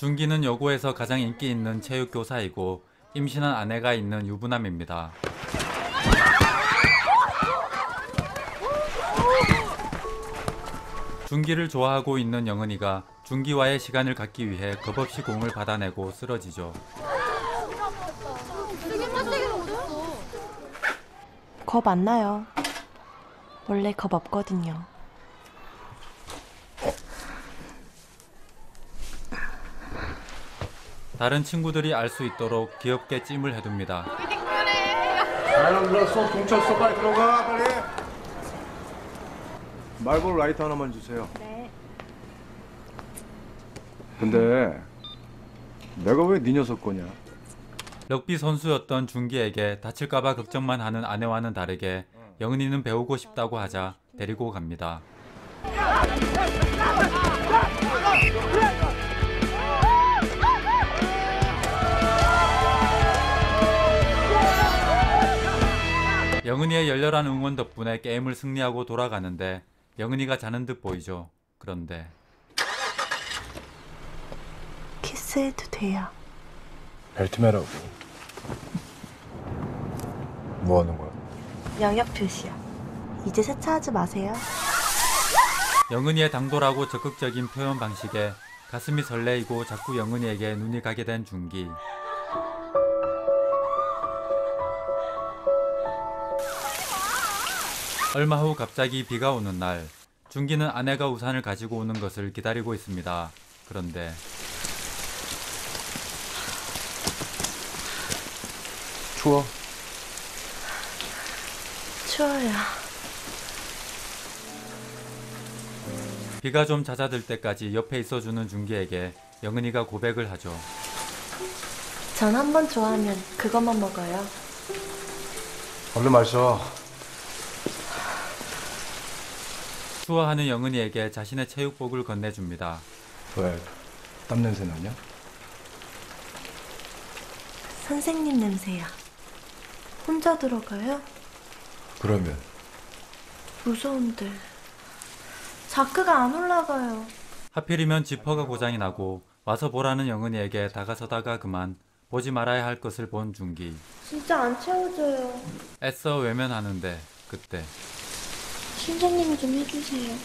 준기는 여고에서 가장 인기 있는 체육교사이고 임신한 아내가 있는 유부남입니다. 준기를 좋아하고 있는 영은이가 준기와의 시간을 갖기 위해 겁없이 공을 받아내고 쓰러지죠. 겁 안 나요. 원래 겁 없거든요. 다른 친구들이 알 수 있도록 귀엽게 찜을 해둡니다. 나는 들었어. 동쳤어. 빨리 들어가. 빨리. 말볼 라이터 하나만 주세요. 네. 근데 내가 왜 네 녀석 거냐? 럭비 선수였던 준기에게 다칠까봐 걱정만 하는 아내와는 다르게 영은이는 배우고 싶다고 하자 데리고 갑니다. 영은이의 열렬한 응원 덕분에 게임을 승리하고 돌아가는데 영은이가 자는 듯 보이죠. 그런데 키스해도 돼요. 벨트매라고. 뭐 하는 거야? 영역 표시요. 이제 세차하지 마세요. 영은이의 당돌하고 적극적인 표현 방식에 가슴이 설레이고 자꾸 영은이에게 눈이 가게 된 준기. 얼마 후 갑자기 비가 오는 날, 준기는 아내가 우산을 가지고 오는 것을 기다리고 있습니다. 그런데 추워. 추워요. 비가 좀 잦아들 때까지 옆에 있어주는 준기에게 영은이가 고백을 하죠. 전 한 번 좋아하면 그것만 먹어요. 얼른 마셔. 추워하는 영은이에게 자신의 체육복을 건네줍니다. 왜? 땀 냄새 나냐? 선생님 냄새야. 혼자 들어가요? 그러면 무서운데. 자크가 안 올라가요. 하필이면 지퍼가 고장이 나고 와서 보라는 영은이에게 다가서다가 그만 보지 말아야 할 것을 본 준기. 진짜 안 채워져요. 애써 외면하는데 그때 선생님이 좀 해주세요.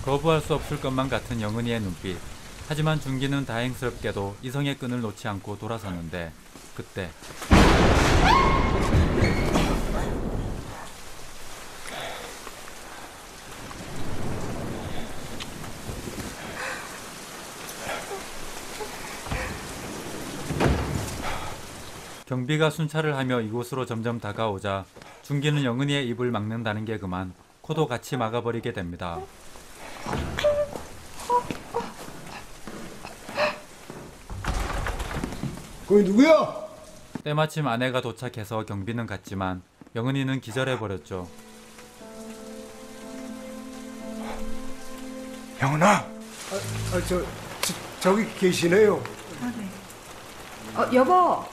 거부할 수 없을 것만 같은 영은이의 눈빛. 하지만 준기는 다행스럽게도 이성의 끈을 놓지 않고 돌아섰는데 그때 경비가 순찰을 하며 이곳으로 점점 다가오자 준기는 영은이의 입을 막는다는 게 그만 코도 같이 막아버리게 됩니다. 거기 누구야? 때마침 아내가 도착해서 경비는 갔지만 영은이는 기절해버렸죠. 영은아. 저기 계시네요. 아, 네. 여보.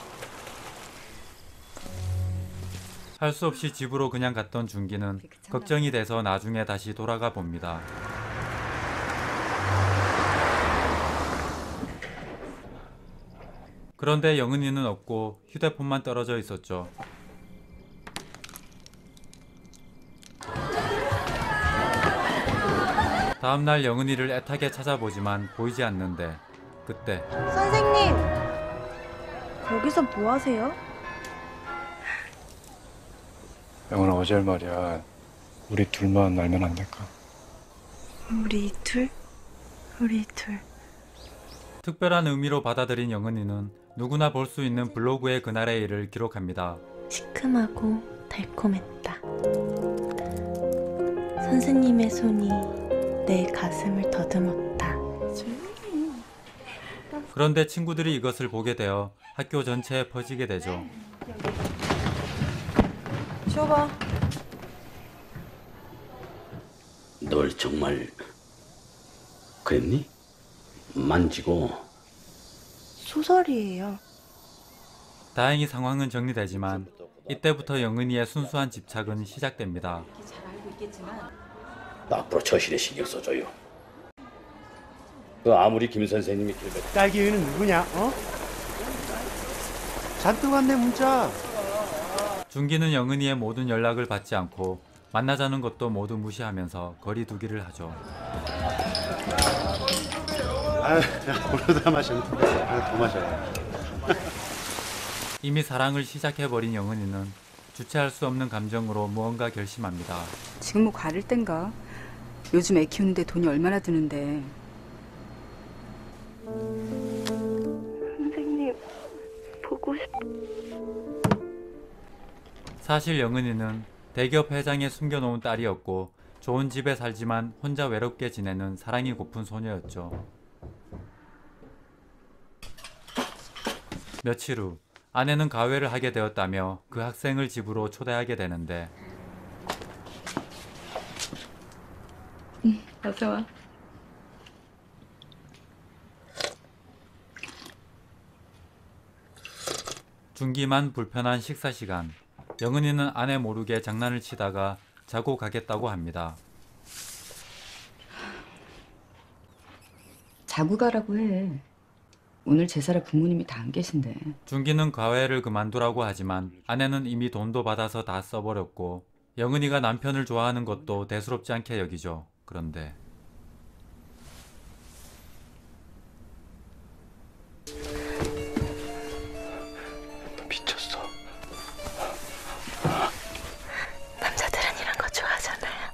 할 수 없이 집으로 그냥 갔던 준기는 걱정이 돼서 나중에 다시 돌아가 봅니다. 그런데 영은이는 없고 휴대폰만 떨어져 있었죠. 다음날 영은이를 애타게 찾아보지만 보이지 않는데 그때 선생님. 거기서 뭐 하세요? 영은아, 어제 말이야. 우리 둘만 알면 안 될까? 우리 둘? 우리 둘. 특별한 의미로 받아들인 영은이는 누구나 볼 수 있는 블로그의 그날의 일을 기록합니다. 시큼하고 달콤했다. 선생님의 손이 내 가슴을 더듬었다. 그런데 친구들이 이것을 보게 되어 학교 전체에 퍼지게 되죠. 줘봐. 널 정말 그랬니? 만지고. 소설이에요. 다행히 상황은 정리되지만 이때부터 영은이의 순수한 집착은 시작됩니다. 앞으로 처실히 신경 써줘요. 그 아무리 김 선생님이 길배 딸기우유는 누구냐? 어? 잔뜩 왔네 문자. 준기는 영은이의 모든 연락을 받지 않고 만나자는 것도 모두 무시하면서 거리두기를 하죠. 아, 오늘 다 마셨는데 더 마셔라. 이미 사랑을 시작해버린 영은이는 주체할 수 없는 감정으로 무언가 결심합니다. 지금 뭐 가릴 땐가? 요즘 애 키우는데 돈이 얼마나 드는데. 선생님, 보고 싶... 사실 영은이는 대기업 회장에 숨겨놓은 딸이었고 좋은 집에 살지만 혼자 외롭게 지내는 사랑이 고픈 소녀였죠. 며칠 후 아내는 가회를 하게 되었다며 그 학생을 집으로 초대하게 되는데 어서 와. 준기만 불편한 식사 시간, 영은이는 아내 모르게 장난을 치다가 자고 가겠다고 합니다. 자고 가라고 해. 오늘 제사라 부모님이 다 안 계신데. 준기는 과외를 그만두라고 하지만 아내는 이미 돈도 받아서 다 써버렸고 영은이가 남편을 좋아하는 것도 대수롭지 않게 여기죠. 그런데 너 미쳤어. 남자들은 이런 거 좋아하잖아요.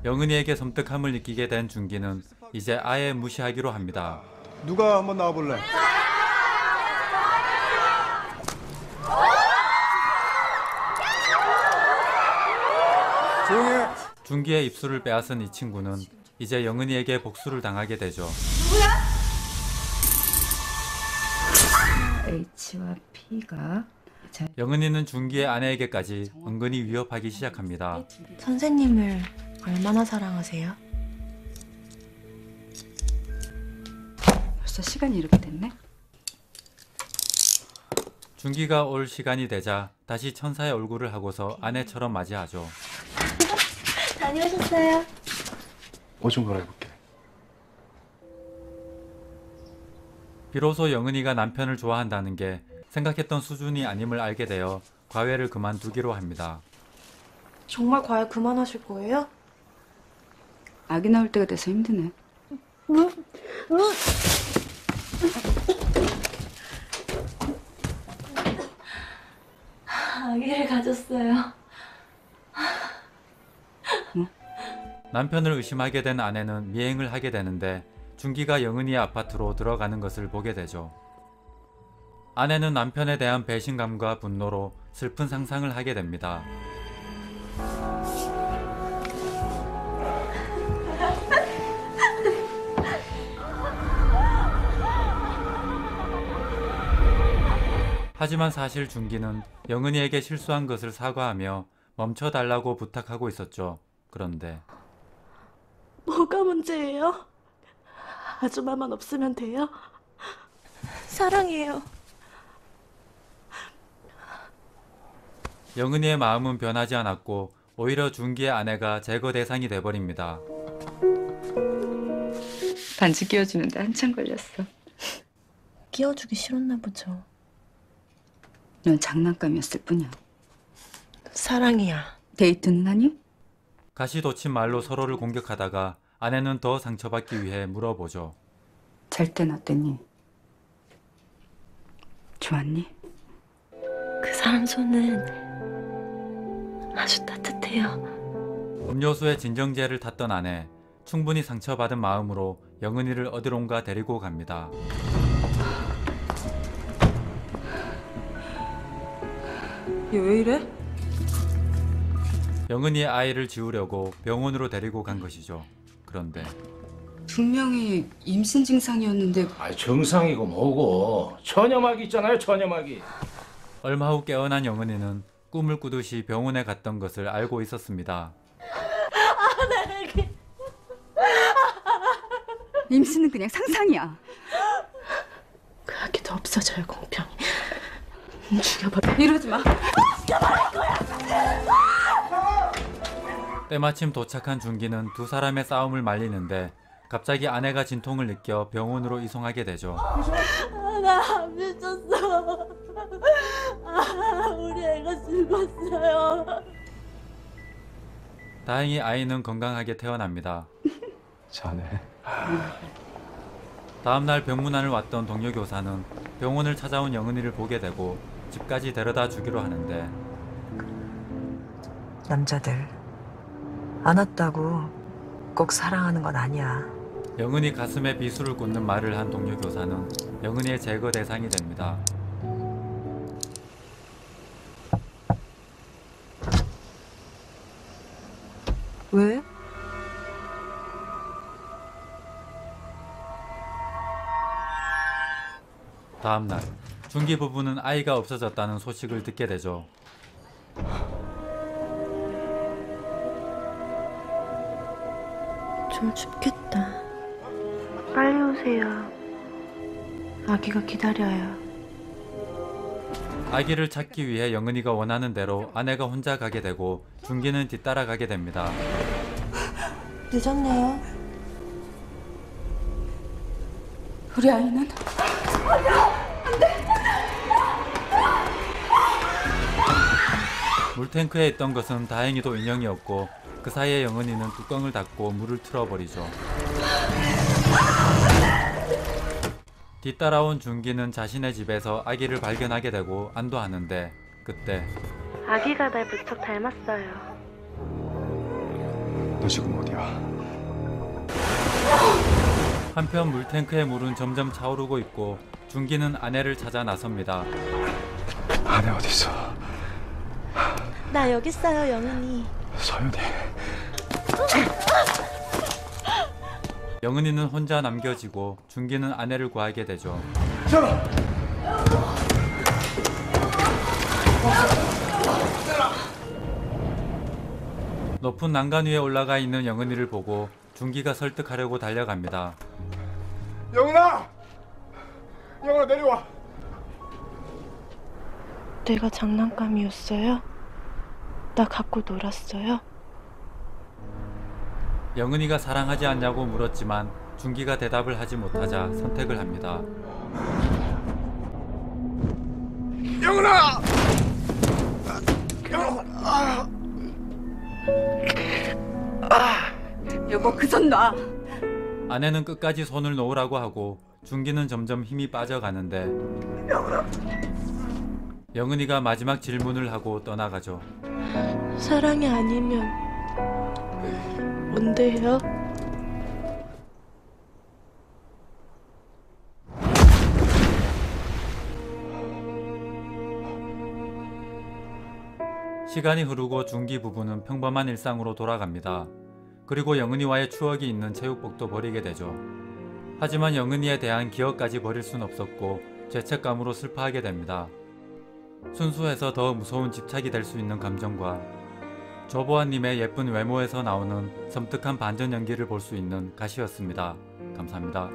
영은이에게 섬뜩함을 느끼게 된 준기는 이제 아예 무시하기로 합니다. 누가 한번 나와볼래? 조용히 해. 준기의 입술을 빼앗은 이 친구는 이제 영은이에게 복수를 당하게 되죠. H와 P가 영은이는 준기의 아내에게까지 은근히 위협하기 시작합니다. 선생님을 얼마나 사랑하세요? 벌써 시간이 이렇게 됐네? 준기가 올 시간이 되자 다시 천사의 얼굴을 하고서 아내처럼 맞이하죠. 다녀오셨어요? 옷 좀 갈아입을게. 비로소 영은이가 남편을 좋아한다는 게 생각했던 수준이 아님을 알게 되어 과외를 그만두기로 합니다. 정말 과외 그만하실 거예요? 아기 나올 때가 돼서 힘드네. 아기를 가졌어요. 남편을 의심하게 된 아내는 미행을 하게 되는데 준기가 영은이의 아파트로 들어가는 것을 보게 되죠. 아내는 남편에 대한 배신감과 분노로 슬픈 상상을 하게 됩니다. 하지만 사실 준기는 영은이에게 실수한 것을 사과하며 멈춰달라고 부탁하고 있었죠. 그런데 뭐가 문제예요? 아줌마만 없으면 돼요? 사랑해요. 영은이의 마음은 변하지 않았고 오히려 준기의 아내가 제거 대상이 돼버립니다. 반지 끼워주는데 한참 걸렸어. 끼워주기 싫었나 보죠. 넌 장난감이었을 뿐이야. 사랑이야. 데이트는 하니? 가시돋친 말로 서로를 공격하다가 아내는 더 상처받기 위해 물어보죠. 잘 땐 어땠니? 좋았니? 그 사람 손은 아주 따뜻해요. 음료수에 진정제를 탔던 아내, 충분히 상처받은 마음으로 영은이를 어디론가 데리고 갑니다. 얘 왜 이래? 영은이의 아이를 지우려고 병원으로 데리고 간 것이죠. 그런데 분명히 임신 증상이었는데 아, 정상이고 뭐고 처녀막이 있잖아요, 처녀막이. 얼마 후 깨어난 영은이는 꿈을 꾸듯이 병원에 갔던 것을 알고 있었습니다. 임신은 그냥 상상이야. 그 아기도 없어져요, 공평히. 죽여버려. 이러지 마. 때마침 도착한 준기는 두 사람의 싸움을 말리는데 갑자기 아내가 진통을 느껴 병원으로 이송하게 되죠. 나 안 미쳤어. 우리 애가 죽었어요. 다행히 아이는 건강하게 태어납니다. 자네. 다음날 병문안을 왔던 동료 교사는 병원을 찾아온 영은이를 보게 되고 집까지 데려다 주기로 하는데 남자들 안 왔다고 꼭 사랑하는 건 아니야. 영은이 가슴에 비수를 꽂는 말을 한 동료 교사는 영은이의 제거 대상이 됩니다. 왜? 다음날 준기 부부는 아이가 없어졌다는 소식을 듣게 되죠. 좀 춥겠다. 빨리 오세요. 아기가 기다려요. 아기를 찾기 위해 영은이가 원하는 대로 아내가 혼자 가게 되고 준기는 뒤따라가게 됩니다. 늦었네요. 우리 아이는? 물탱크에 있던 것은 다행히도 인형이었고 그 사이에 영은이는 뚜껑을 닫고 물을 틀어버리죠. 뒤따라온 준기는 자신의 집에서 아기를 발견하게 되고 안도하는데 그때 아기가 날 무척 닮았어요. 너 지금 어디야? 한편 물탱크의 물은 점점 차오르고 있고 준기는 아내를 찾아 나섭니다. 아내 어딨어? 나 여기 있어요, 영은이. 서윤이. 영은이는 혼자 남겨지고 준기는 아내를 구하게 되죠. 높은 난간 위에 올라가 있는 영은이를 보고 준기가 설득하려고 달려갑니다. 영은아! 영은아 내려와. 내가 장난감이었어요? 나 갖고 놀았어요? 영은이가 사랑하지 않냐고 물었지만 준기가 대답을 하지 못하자 선택을 합니다. 영은아! 여보, 그 손 놔. 아내는 끝까지 손을 놓으라고 하고 준기는 점점 힘이 빠져가는데 영은이가 마지막 질문을 하고 떠나가죠. 사랑이 아니면 뭔데요? 시간이 흐르고 준기 부부는 평범한 일상으로 돌아갑니다. 그리고 영은이와의 추억이 있는 체육복도 버리게 되죠. 하지만 영은이에 대한 기억까지 버릴 순 없었고 죄책감으로 슬퍼하게 됩니다. 순수해서 더 무서운 집착이 될 수 있는 감정과 조보아님의 예쁜 외모에서 나오는 섬뜩한 반전 연기를 볼 수 있는 가시였습니다. 감사합니다.